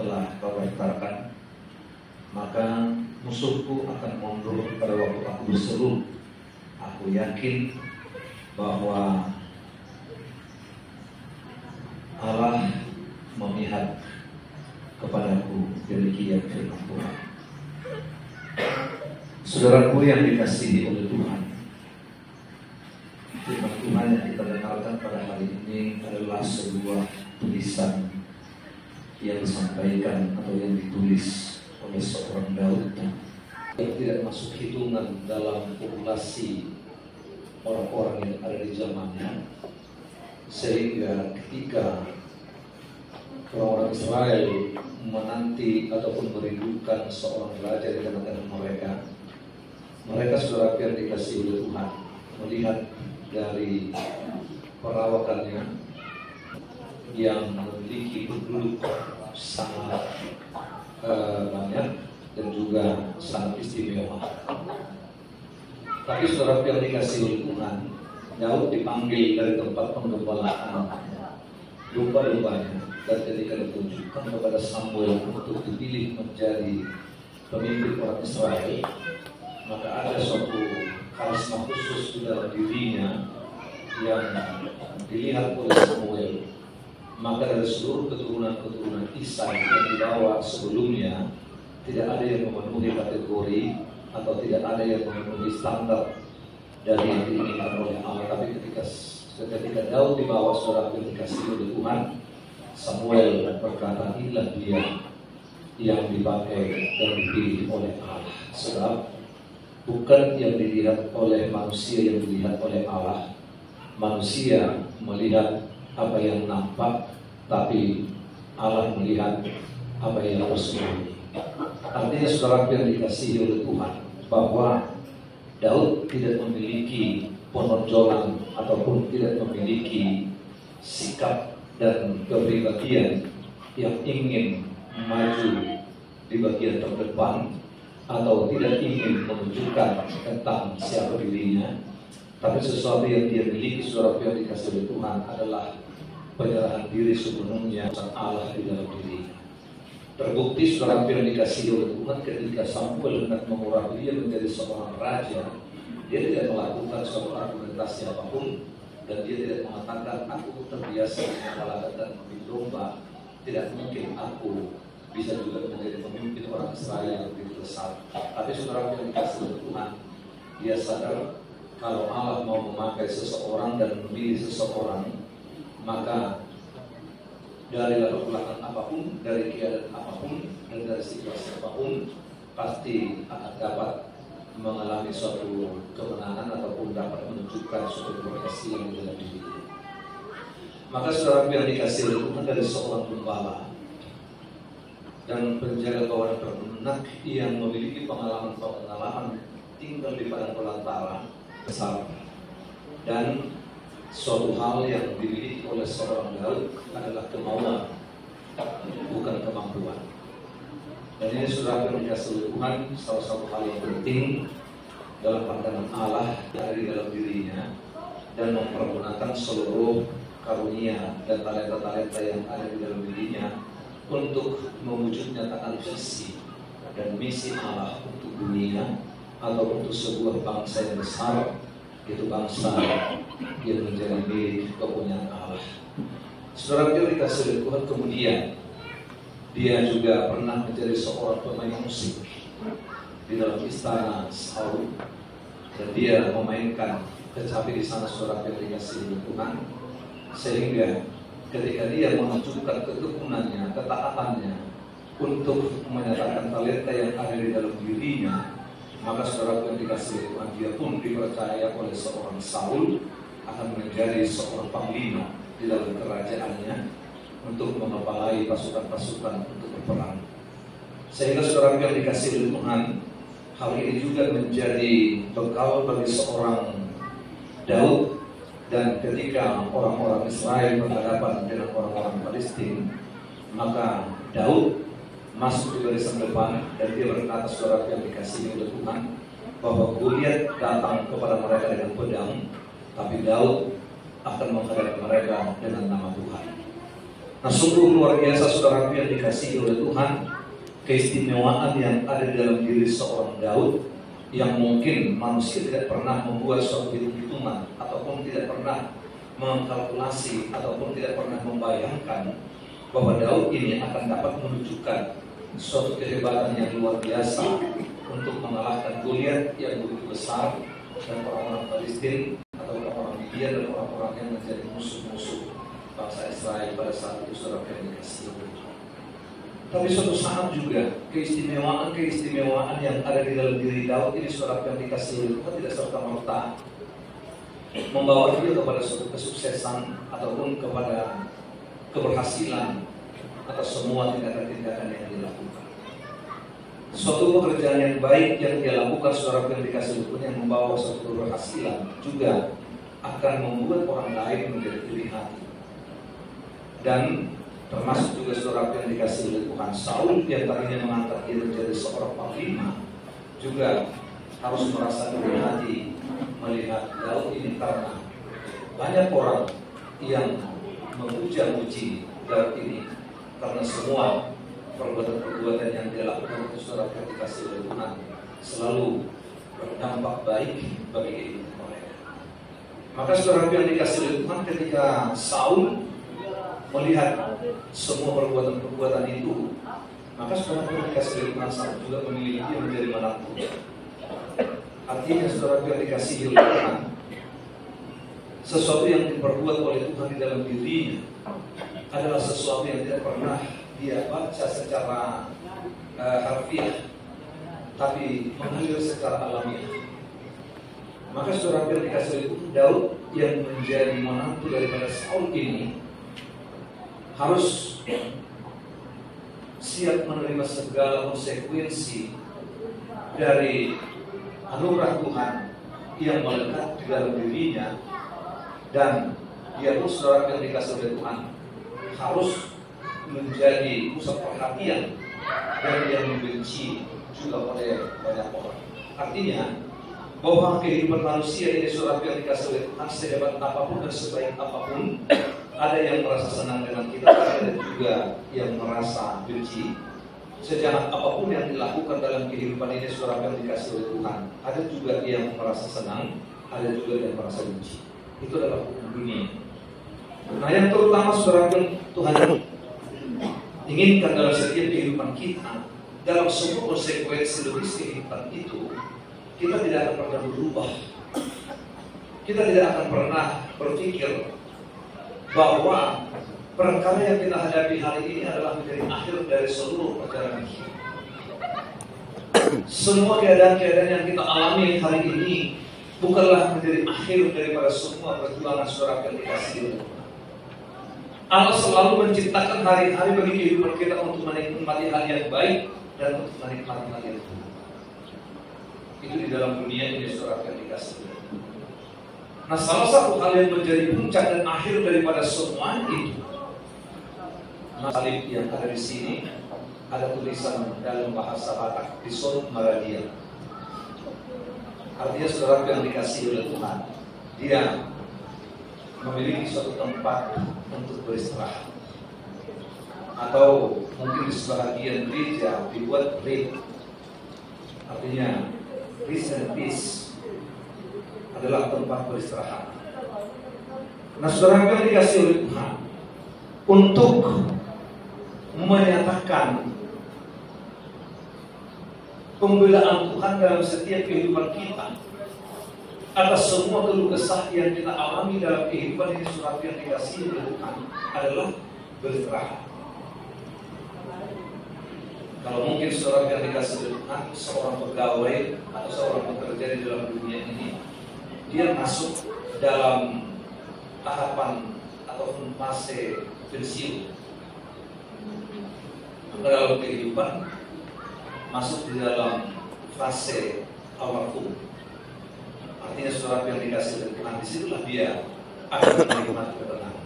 telah kau daftarkan, maka musuhku akan mundur pada waktu aku berseru. Aku yakin bahwa Allah memihak kepadaku, demikian firman Tuhan. Saudaraku yang dikasihi oleh Tuhan, firman Tuhan yang kita dengarkan pada hari ini adalah sebuah tulisan yang disampaikan atau yang ditulis oleh seorang Daud yang tidak masuk hitungan dalam populasi orang-orang yang ada di zamannya, sehingga ketika orang-orang Israel menanti ataupun merindukan seorang raja di tengah-tengah mereka saudara yang dikasihi oleh Tuhan melihat dari perawakannya yang memiliki penduduk sangat banyak dan juga sangat istimewa. Tapi saudara yang dikasihi oleh Tuhan, Daud dipanggil dari tempat penggembalaan domba-dombanya, dan ketika ditunjukkan kepada Samuel untuk dipilih menjadi pemimpin orang Israel, maka ada suatu karisma khusus di dalam dirinya yang dilihat oleh Samuel. Maka dari seluruh keturunan Isai yang dibawa sebelumnya, tidak ada yang memenuhi kategori atau tidak ada yang memenuhi standar dari yang diinginkan oleh Allah. Tapi ketika Daud dibawa saudara yang dikasihi oleh Tuhan, Samuel berkata, inilah dia yang dipakai dan dipilih oleh Allah. Sebab bukan yang dilihat oleh manusia yang dilihat oleh Allah. Manusia melihat apa yang nampak, tapi Allah melihat apa yang tersembunyi. Artinya saudara yang dikasihi oleh Tuhan, bahwa Daud tidak memiliki penonjolan ataupun tidak memiliki sikap dan kepribadian yang ingin maju di bagian terdepan atau tidak ingin menunjukkan tentang siapa dirinya. Tapi sesuatu yang dia miliki saudara yang dikasihi oleh Tuhan adalah penyerahan diri sepenuhnya Allah di dalam diri. Terbukti saudara yang dikasihi oleh Tuhan, ketika Samuel hendak mengurapi dia menjadi seorang raja, dia tidak melakukan suatu argumentasi apapun, dan dia tidak mengatakan aku terbiasa mengalahkan dan memimpin domba, tidak mungkin aku bisa juga menjadi pemimpin orang Israel yang lebih besar. Tapi saudara yang dikasihi oleh Tuhan, dia sadar kalau Allah mau memakai seseorang dan memilih seseorang, maka dari latar belakang apapun, dari keadaan apapun, dan dari situasi apapun, pasti akan dapat mengalami suatu kemenangan ataupun dapat menunjukkan suatu progresi yang dalam diri. Maka saudara yang dikasihi oleh Tuhan, dari seorang gembala dan penjaga kawanan ternak yang memiliki pengalaman tinggal di padang belantara besar, dan suatu hal yang dimiliki oleh seorang Daud adalah kemauan, bukan kemampuan. Dan ini saudara yang dikasihi oleh Tuhan, salah satu hal yang penting dalam pandangan Allah yang ada di dalam dirinya, dan mempergunakan seluruh karunia dan talenta-talenta yang ada di dalam dirinya untuk mewujud nyatakan visi dan misi Allah untuk dunia atau untuk sebuah bangsa yang besar, itu bangsa yang menjadi milik kepunyaan Allah. Saudara yang dikasihi oleh Tuhan, kemudian dia juga pernah menjadi seorang pemain musik di dalam istana Saul, dan dia memainkan kecapi di sana saudara yang dikasihi oleh Tuhan, sehingga ketika dia menunjukkan ketekunannya, ketaatannya untuk menyatakan talenta yang ada di dalam dirinya, maka saudara yang dikasihi Tuhan, dia pun dipercaya oleh seorang Saul akan menjadi seorang panglima di dalam kerajaannya untuk mengepalai pasukan-pasukan untuk berperang. Sehingga saudara yang dikasihi oleh Tuhan, hal ini juga menjadi bekal bagi seorang Daud. Dan ketika orang-orang Israel berhadapan dengan orang-orang Palestina, maka Daud masuk di barisan depan, dan dia berkata saudara yang dikasihi oleh Tuhan, bahwa Goliat datang kepada mereka dengan pedang, tapi Daud akan menghadapi mereka dengan nama Tuhan. Nah, sungguh luar biasa saudara yang dikasihi oleh Tuhan, keistimewaan yang ada di dalam diri seorang Daud, yang mungkin manusia tidak pernah membuat suatu hitung-hitungan ataupun tidak pernah mengkalkulasi ataupun tidak pernah membayangkan bahwa Daud ini akan dapat menunjukkan suatu kehebatan yang luar biasa untuk mengalahkan Goliat yang begitu besar dan orang-orang Palestina atau orang-orang Media dan orang-orang yang menjadi musuh-musuh bangsa Israel pada saat itu saudara yang dikasihi. Tapi suatu saat juga keistimewaan yang ada di dalam diri Daud ini saudara yang dikasihi Tuhan tidak serta-merta membawa dia kepada suatu kesuksesan ataupun kepada keberhasilan atas semua tindakan-tindakan yang dia lakukan. Suatu pekerjaan yang baik yang dia lakukan saudara yang dikasihi Tuhan yang membawa suatu keberhasilan juga akan membuat orang lain menjadi iri hati. Dan termasuk juga saudara yang dikasihi oleh Tuhan, Saul yang tadinya mengangkat dia menjadi seorang panglima juga harus merasa iri hati melihat Daud ini, karena banyak orang yang memuja-muji Daud ini karena semua perbuatan-perbuatan yang dia lakukan untuk saudara yang dikasihi oleh Tuhan selalu berdampak baik bagi kehidupan mereka. Maka saudara yang dikasihi oleh Tuhan, ketika Saul melihat semua perbuatan-perbuatan itu, maka saudara yang dikasihi oleh Tuhan, Saul juga memilih dia menjadi menantu. Artinya saudara yang dikasihi oleh Tuhan, sesuatu yang diperbuat oleh Tuhan di dalam dirinya adalah sesuatu yang tidak pernah dia baca secara harfiah, tapi mengalir secara alamiah. Maka saudara yang dikasihi oleh Tuhan, Daud yang menjadi menantu daripada Saul ini harus siap menerima segala konsekuensi dari anugerah Tuhan yang melekat di dalam dirinya, dan dia pun saudara yang dikasihi oleh Tuhan harus menjadi pusat perhatian dan yang dibenci juga oleh banyak orang. Artinya bahwa kehidupan manusia ini saudara yang dikasihi oleh Tuhan, sehebat apapun dan sebaik apapun, ada yang merasa senang dengan kita, ada juga yang merasa benci. Sejahat apapun yang dilakukan dalam kehidupan ini saudara yang dikasihi oleh Tuhan, ada juga yang merasa senang, ada juga yang merasa benci. Itu adalah hukum dunia. Nah, yang terutama saudara yang Tuhan inginkan dalam setiap kehidupan kita, dalam semua konsekuensi logis kehidupan itu, kita tidak akan pernah berubah. Kita tidak akan pernah berpikir bahwa perkara yang kita hadapi hari ini adalah menjadi akhir dari seluruh perjalanan hidup. Semua keadaan-keadaan yang kita alami hari ini bukanlah menjadi akhir daripada semua perjuangan saudara yang dikasihi oleh Tuhan. Allah selalu menciptakan hari-hari bagi kehidupan kita untuk menikmati hal yang baik dan untuk menikmati hal yang buruk. Itu di dalam dunia ini saudara yang dikasihi. Nah, salah satu hal yang menjadi puncak dan akhir daripada semua itu, salib yang ada di sini, ada tulisan dalam bahasa Batak, Disot Maradia. Artinya saudara yang dikasihi oleh Tuhan, dia memiliki suatu tempat untuk beristirahat, atau mungkin di sebagian gereja dibuat rit, artinya rest and peace adalah tempat beristirahat. Nah, saudara yang dikasihi oleh Tuhan, untuk menyatakan pembelaan Tuhan dalam setiap kehidupan kita atas semua keluh kesah yang kita alami dalam kehidupan ini, saudara yang dikasihi oleh Tuhan, adalah beristirahat. Kalau mungkin saudara yang dikasihi oleh Tuhan, seorang pegawai atau seorang pekerja di dalam dunia ini, dia masuk dalam tahapan ataupun fase pensiun. Dalam kehidupan masuk di dalam fase almarhum. Artinya saudara yang dikasihi oleh Tuhan, disitulah dia akan menikmati ketenangan.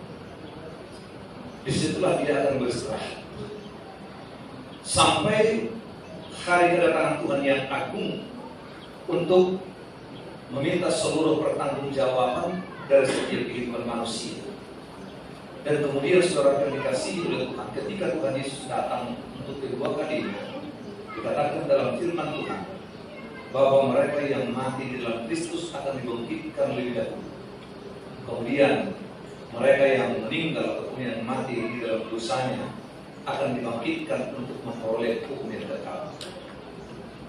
Disitulah dia akan beristirahat sampai hari kedatangan Tuhan yang agung untuk meminta seluruh pertanggungjawaban dari setiap kehidupan manusia. Dan kemudian saudara yang dikasihi oleh Tuhan, ketika Tuhan Yesus datang untuk kedua kalinya, dikatakan dalam firman Tuhan bahwa mereka yang mati di dalam Kristus akan dibangkitkan lebih dahulu. Kemudian mereka yang meninggal ataupun yang mati di dalam dosanya akan dibangkitkan untuk memperoleh hukum yang kekal.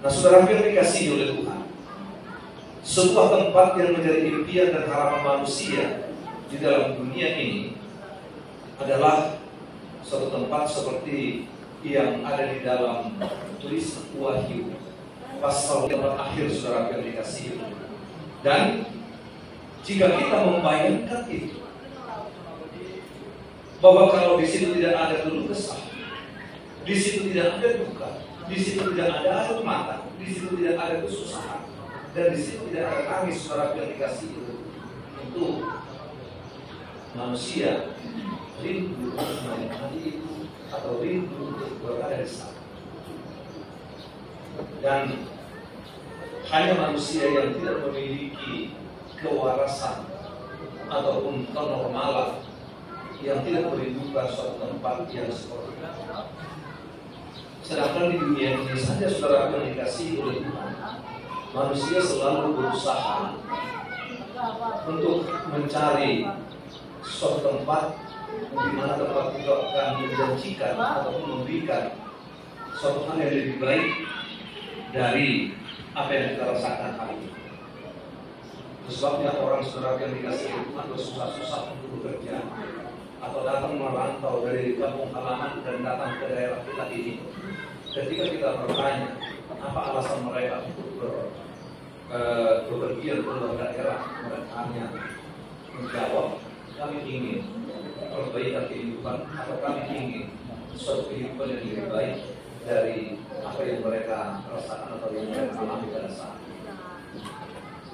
Nah, saudara yang dikasihi oleh Tuhan, sebuah tempat yang menjadi impian dan harapan manusia di dalam dunia ini adalah suatu tempat seperti yang ada di dalam tulisan Wahyu pasal yang terakhir, saudara yang dikasihi. Dan jika kita membayangkan itu, bahwa kalau di situ tidak ada keluh kesah, di situ tidak ada duka, di situ tidak ada air mata, di situ tidak ada kesusahan, dan di situ tidak ada tangis, saudara yang dikasihi, tentu manusia rindu untuk menikmati itu atau rindu untuk berada di sana. Dan hanya manusia yang tidak memiliki kewarasan ataupun kenormalan yang tidak merindukan suatu tempat yang seperti itu. Sedangkan di dunia ini saja, saudara yang dikasihi oleh Tuhan, manusia selalu berusaha untuk mencari suatu tempat di mana tempat itu akan menjanjikan ataupun memberikan suatu hal yang lebih baik dari apa yang kita rasakan hari ini. Sebabnya orang saudara yang dikasihi Tuhan bersusah-susah untuk bekerja atau datang merantau dari kampung halaman dan datang ke daerah kita ini. Ketika kita bertanya apa alasan mereka untuk bepergian keluar daerah, mereka hanya menjawab, kami ingin perbaikan kehidupan atau kami ingin suatu kehidupan yang lebih baik dari apa yang mereka rasakan atau yang mereka alami pada saat ini.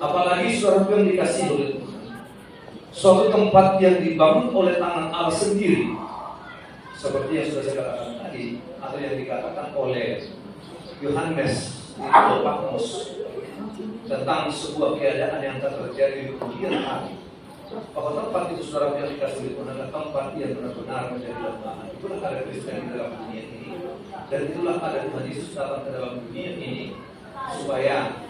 Apalagi saudara yang dikasihi oleh Tuhan, suatu tempat yang dibangun oleh tangan Allah sendiri, seperti yang sudah saya katakan tadi, atau yang dikatakan oleh Yohanes di Patmos tentang sebuah keadaan yang terjadi di kemudian hari, bahwa tempat itu saudara yang dikasihi Tuhan adalah tempat yang benar-benar menjadi lembaga. Itulah ada Kristen di dalam dunia ini, dan itulah ada Tuhan Yesus datang ke dalam dunia ini supaya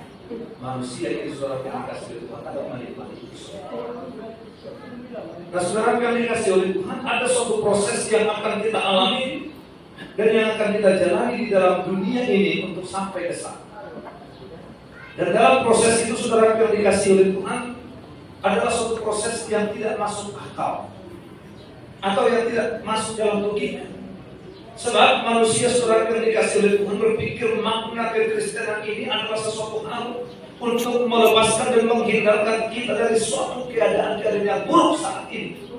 manusia itu saudara yang dikasihi Tuhan dapat menikmati itu. Nah, saudara yang dikasihi oleh Tuhan, ada suatu proses yang akan kita alami dan yang akan kita jalani di dalam dunia ini untuk sampai ke sana. Dan dalam proses itu saudara yang dikasihi oleh Tuhan adalah suatu proses yang tidak masuk akal atau yang tidak masuk dalam logika. Sebab manusia saudara yang dikasihi oleh Tuhan berpikir makna kekristenan ini adalah sesuatu hal untuk melepaskan dan menghindarkan kita dari suatu keadaan yang buruk saat ini.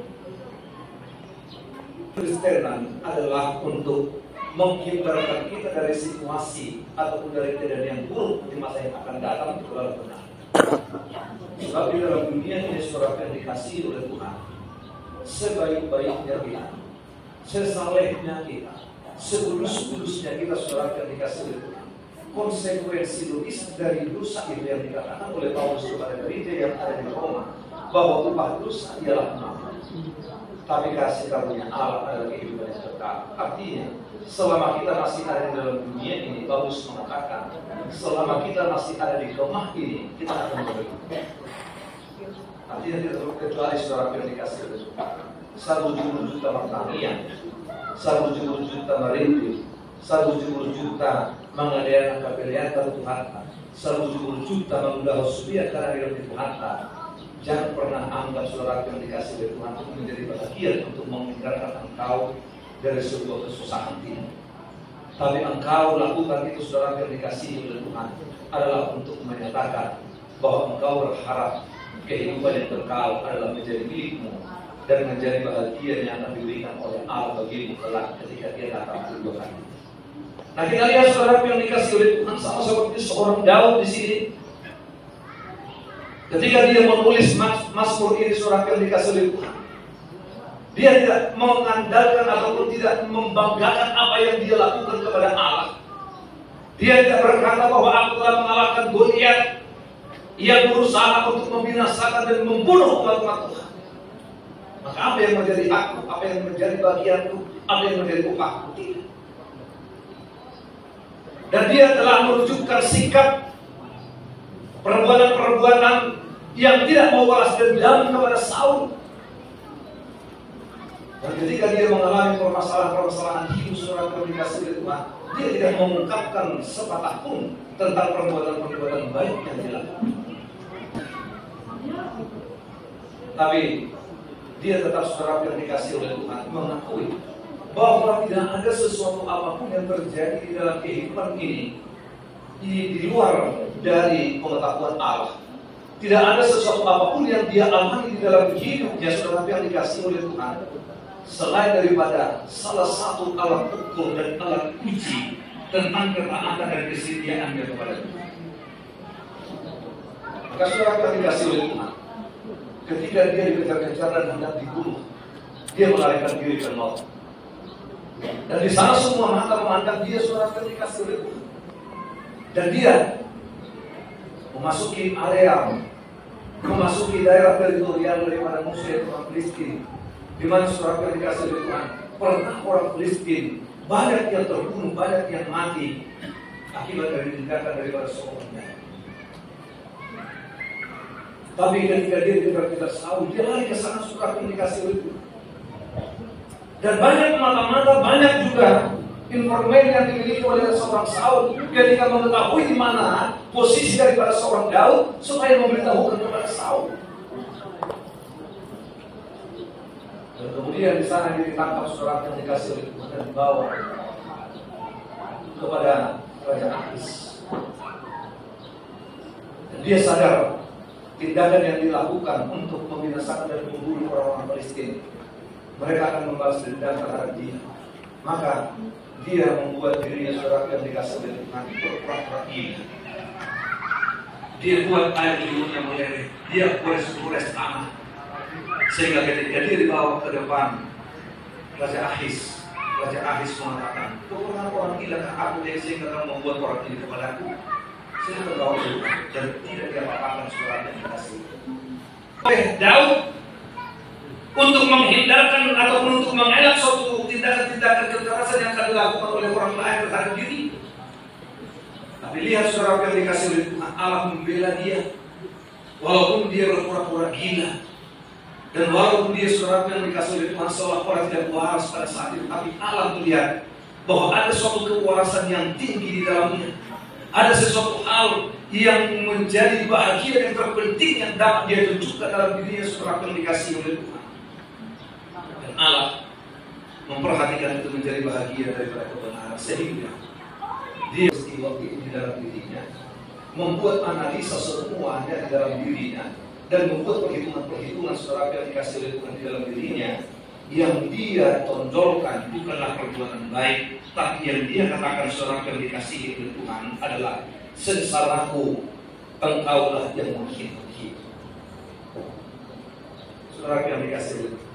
Kekristenan adalah untuk menghindarkan kita dari situasi ataupun dari keadaan yang buruk di masa yang akan datang, itu adalah benar. Sebab di dalam dunia ini saudara yang dikasihi oleh Tuhan, sebaik-baiknya kita, sesalehnya kita, sekudus-kudusnya kita saudara yang dikasihi oleh Tuhan, konsekuensi logis dari dosa itu yang dikatakan oleh Paulus kepada gereja yang ada di Roma, bahwa upah dosa ialah mati, tapi kasih karunia Allah adalah kehidupan yang kekal. Artinya, selama kita masih ada di dalam dunia ini, Paulus mengatakan, selama kita masih ada di kemah ini, kita akan menderita. Artinya tidak kecuali saudara yang dikasihi oleh Tuhan, 1,70 juta pertanian, 1,70 juta merindu, 1,70 juta mengadakan kapeliatan Tuhan, 1,70 juta mengudah subiat karena di Tuhan. Jangan pernah anggap saudara yang dikasihi oleh Tuhan itu menjadi bagian untuk menghindarkan engkau dari sebuah kesusahan ini. Tapi engkau lakukan itu saudara yang dikasihi oleh Tuhan adalah untuk menyatakan bahwa engkau berharap kehidupan yang kekal adalah menjadi milikmu dan menjadi bahagia yang akan diberikan oleh Allah bagimu kelak ketika Dia datang kedua kali. Nah, kita lihat saudara yang dikasihi oleh Tuhan sama seperti seorang Daud di sini. Ketika dia menulis Mazmur ini saudara yang dikasihi oleh Tuhan, dia tidak mengandalkan ataupun tidak membanggakan apa yang dia lakukan kepada Allah. Dia tidak berkata bahwa aku telah mengalahkan Goliat. Ia berusaha untuk membinasakan dan membunuh umat Tuhan. Maka apa yang menjadi aku, apa yang menjadi bagianku, apa yang menjadi upahku? Tidak. Dan dia telah menunjukkan sikap perbuatan-perbuatan yang tidak mau balas dendam kepada Saul. Dan ketika dia mengalami permasalahan-permasalahan hidup seorang yang dikasih oleh Tuhan, dia tidak mengungkapkan sepatah pun tentang perbuatan-perbuatan baik yang dilakukan. Tapi dia tetap saudara yang dikasih oleh Tuhan mengakui bahwa tidak ada sesuatu apapun yang terjadi di dalam kehidupan ini di luar dari pengetahuan Allah. Tidak ada sesuatu apapun yang dia alami di dalam hidupnya saudara yang dikasih oleh Tuhan selain daripada salah satu alat ukur dan alat uji tentang ketaatan dan kesetiaannya kepada Tuhan. Maka saudara yang dikasih oleh Tuhan, ketika dia dikejar-kejar dan hendak dibunuh, dia melarikan diri ke maut. Dan di sana semua mata memandang dia saudara yang dikasih oleh Tuhan. Dan dia memasuki area, memasuki daerah teritorial daripada musuh yaitu orang Filistin, di mana saudara yang dikasih oleh Tuhan, pernah orang Filistin banyak yang terbunuh, banyak yang mati akibat dari tindakan daripada seorang Daud. Tapi ketika dia dikejar Saul, dia lari ke sana suka yang dikasih oleh Tuhan. Dan banyak mata-mata, banyak juga informasi yang dimiliki oleh seorang Saul ketika mengetahui di mana posisi daripada seorang Daud supaya memberitahukan kepada Saul. Dan kemudian di sana dia ditangkap saudara yang dikasih oleh Tuhan dan dibawa kepada Raja Akis. Dan dia sadar tindakan yang dilakukan untuk membinasakan dan membunuh orang-orang Palestina, mereka akan membalas dendam terhadap dia. Maka dia membuat dirinya saudara yang dikasih oleh Tuhan berpura-pura gila. Dia buat air liurnya meleleh, dia gores-gores tanah, sehingga ketika dia dibawa ke depan Raja Ahis mengatakan, orang gila aku sehingga kamu membuat orang ini kepadaku. Saya terbawa dan tidak diapa-apakan saudara yang dikasih oleh Daud untuk menghindarkan ataupun untuk mengelak suatu tindakan-tindakan kekerasan yang akan dilakukan oleh orang lain terhadap diri. Tapi lihat saudara yang dikasih oleh Tuhan, Allah membela dia walaupun dia berpura-pura gila, dan walaupun dia saudara yang dikasih oleh Tuhan seolah-olah tidak waras pada saat itu, tapi Allah melihat bahwa ada suatu kewarasan yang tinggi di dalamnya. Ada sesuatu hal yang menjadi bahagia yang terpenting yang dapat dia tunjukkan dalam dirinya saudara yang dikasih oleh Tuhan. Dan Allah memperhatikan itu menjadi bahagia daripada kebenaran, sehingga dia peristiwa itu di dalam dirinya membuat analisa semuanya di dalam dirinya dan membuat perhitungan-perhitungan saudara yang dikasih oleh Tuhan di dalam dirinya. Yang dia tonjolkan bukanlah perbuatan baik, tapi yang dia katakan saudara yang dikasihi oleh Tuhan adalah sengsaraku, engkaulah yang menghitung-hitung. Saudara yang dikasihi oleh Tuhan,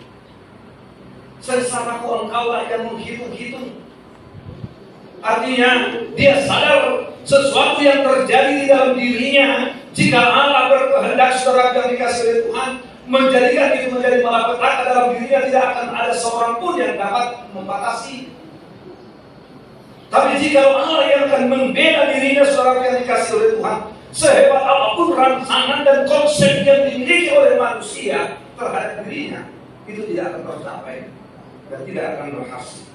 sengsaraku, engkaulah yang menghitung-hitung. Artinya dia sadar sesuatu yang terjadi di dalam dirinya. Jika Allah berkehendak saudara yang dikasihi oleh Tuhan menjadikan itu menjadi malapetaka dalam dirinya, tidak akan ada seorang pun yang dapat membatasi. Tapi jika Allah yang akan membela dirinya saudara yang dikasih oleh Tuhan, sehebat apapun rancangan dan konsep yang dimiliki oleh manusia terhadap dirinya, itu tidak akan tercapai dan tidak akan berhasil.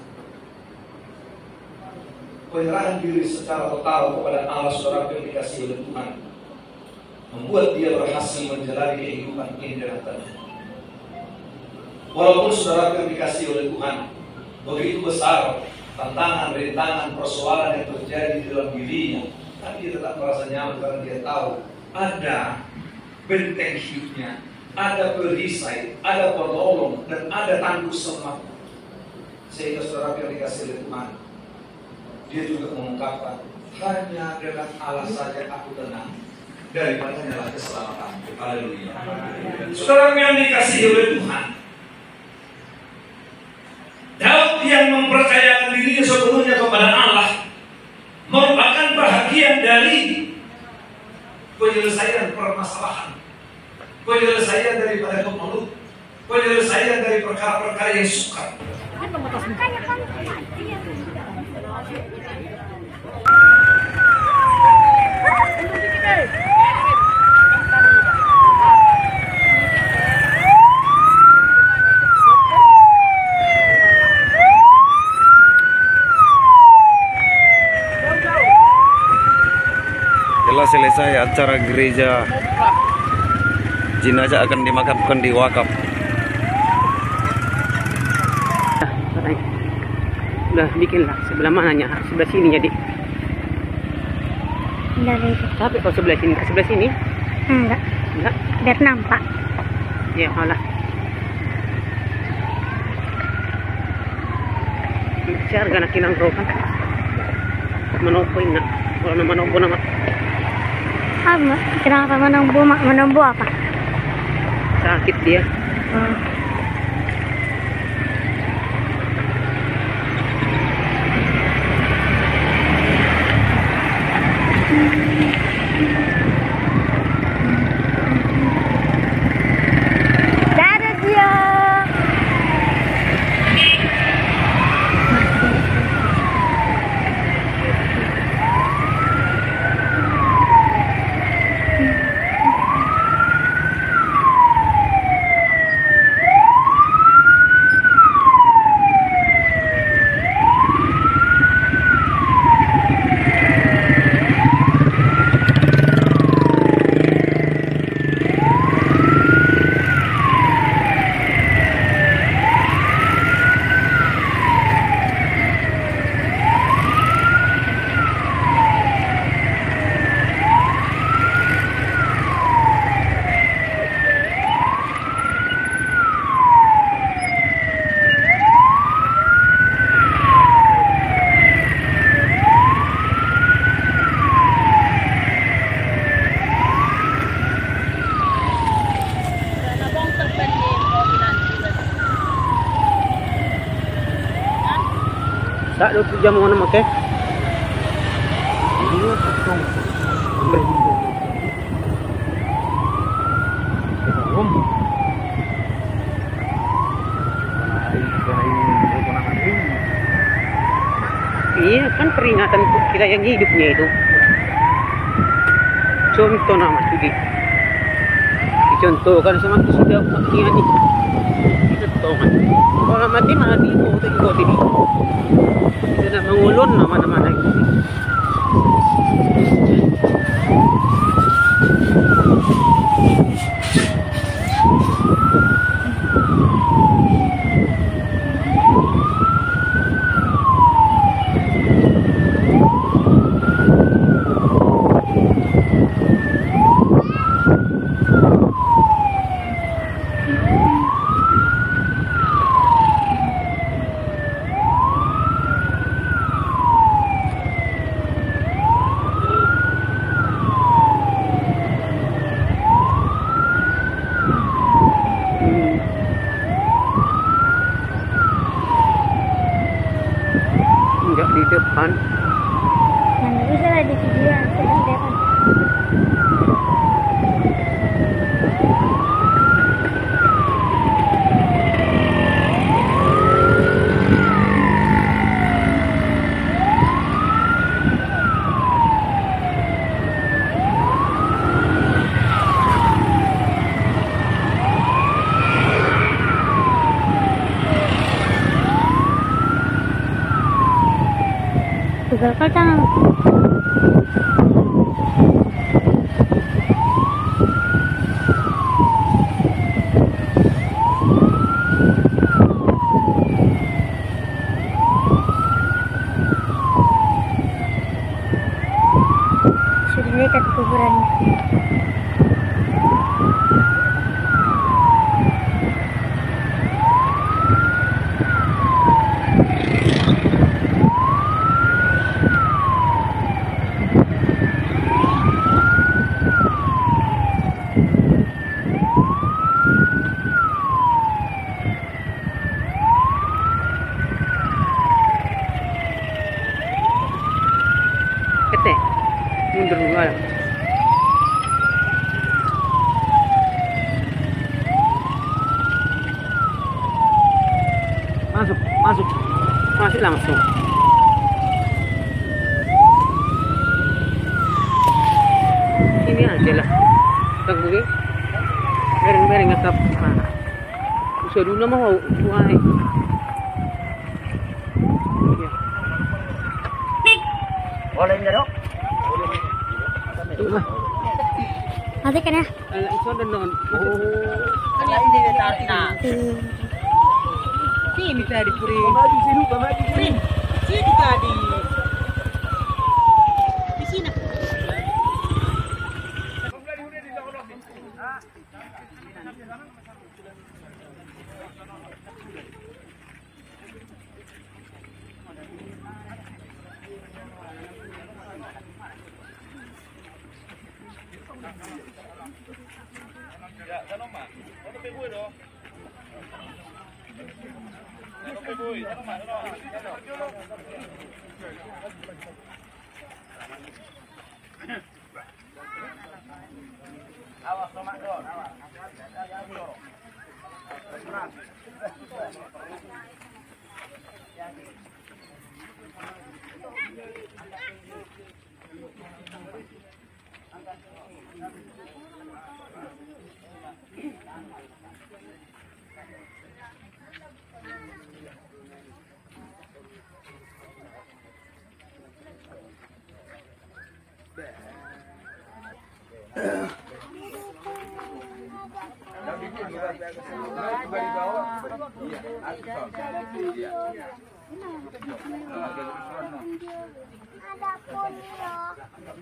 Penyerahan diri secara total kepada Allah saudara yang dikasih oleh Tuhan membuat dia berhasil menjalani kehidupan ini dengan tenang. Walaupun saudara yang dikasih oleh Tuhan begitu besar tantangan, rintangan, persoalan yang terjadi di dalam dirinya, tapi dia tetap merasa nyaman karena dia tahu ada benteng hidupnya, ada perisai, ada penolong, dan ada tangguh semak. Sehingga saudara yang dikasih oleh Tuhan, dia juga mengungkapkan, hanya dengan Allah saja aku tenang, daripada nyala keselamatan. Haleluya. Saudara yang dikasihi oleh Tuhan, Daud yang mempercayakan dirinya sepenuhnya kepada Allah merupakan bahagian dari penyelesaian permasalahan, penyelesaian daripada kemelut, penyelesaian dari perkara-perkara yang sukar. Telah selesai acara gereja, jenazah akan dimakamkan di wakaf. Udah bikin lah, sebelah mananya? Sebelah sini jadi. Dari itu. Tapi kalau sebelah sini, ke sebelah sini? Enggak. Enggak. Biar nampak. Ya malah. Bicara gak kinang kan? Manopoin na. Wala na manopo nama. Apa? Kenapa menumbuh apa? Sakit dia. Dadah dia. Tak ada jam mana makan? Iya kan peringatan kita yang hidupnya itu. Contoh nama studi. Dicontohkan sama sudah makian ini. Contohkan. Kalau mati ikut ini. Tidak mengulun nama-nama lagi. Enggak di depan. Yang bisa lah di video yang sedang depan. Juga kacang. Sudah dekat kuburannya. Mundur dulu aja. Tagbugi. Bering ngatap. Usa duna mo buhay. Boleh nggak dok? Ate ka na. Iso dan non. Kan ini ditarik na. Sini tadi puri. Puri. Sini tadi. Di sini.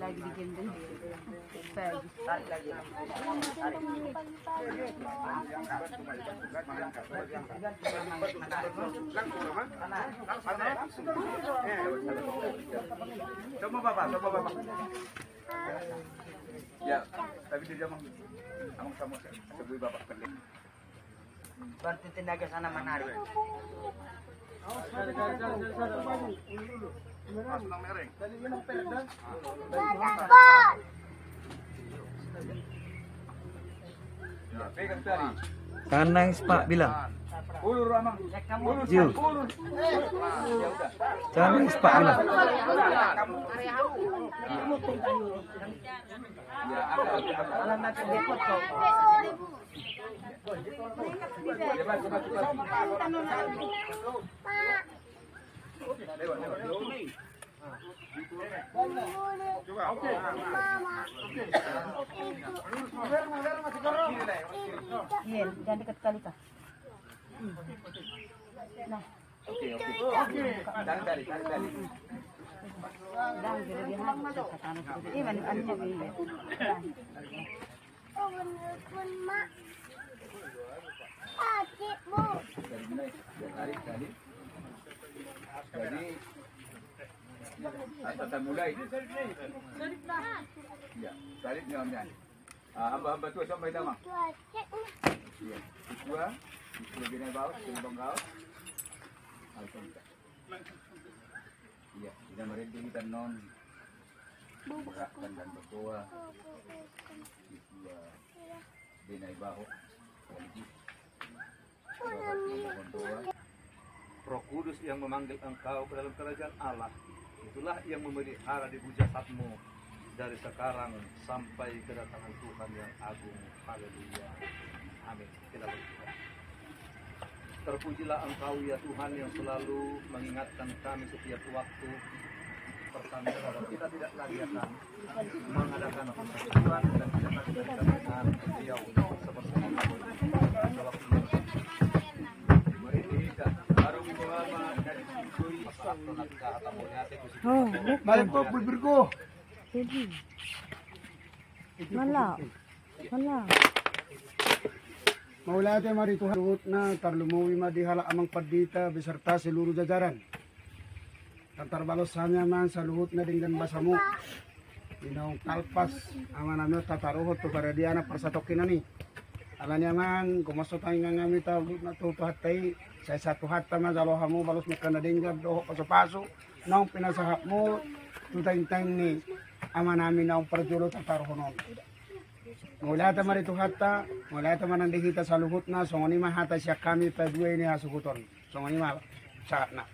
Lagi digendong. Tarik lagi. Coba bapak. Ya, tapi dia jamang kamu sebui bapak pergi. Bantu tenaga sana menarik. Ya, pegang tali. Kanang Pak bilang. Ulur ramang. Jiu. Ya udah. Kanang Pak bilang. Ya, ada. Alamat repot kau. Ya, coba. Lewat. Coba. Oke. Iya, jangan dekat kali kah? Oke. Tarik tali. Jangan berlebihan. Ini mana ini? Oh, bener pun, Mak. Sakit, Bu. Dari mulai tarik tali. Jadi atasan mulai. Ya, tarik nyamnya. Hamba tua sampai lama. Sakit, Bu. Ya, dua binai baut, tumbang kau. Ya, kita merinding dan non berakkan dan berdoa. Dua binai baut. Roh Kudus yang memanggil engkau ke dalam kerajaan Allah, itulah yang memelihara di jasadmu dari sekarang sampai kedatangan Tuhan yang agung. Haleluya. Amin. Kita berdoa. Terpujilah engkau ya Tuhan yang selalu mengingatkan kami setiap waktu pertanda bahwa kita tidak lagi akan mengadakan persekutuan dan tidak lagi dengan beliau bersama-sama dalam Balik po, pulbir ko. Mala. Maula ate marito halut na tarlumuwi madihala amang padita beserta seluruh jajaran. Tantar balosannya man sa luhut na dinggan basamu. Inaw kalpas aman namin tataruhot to para di anak persatokin na ni. Alanya man kumaso tayo nga ngami tawag na tutuhat tayo. Sa satu hatta man jaloha mo balos mo kana dinggan doho paso-paso. Naong pinasahap mo tutang-tang ni ama namin naong perjulo tataruhon. Mula ta marito hatta, mula ta man dihita sa luhut na, songoni mahata siya kami pa duwe ni hasuguton. Songoni ma sa na.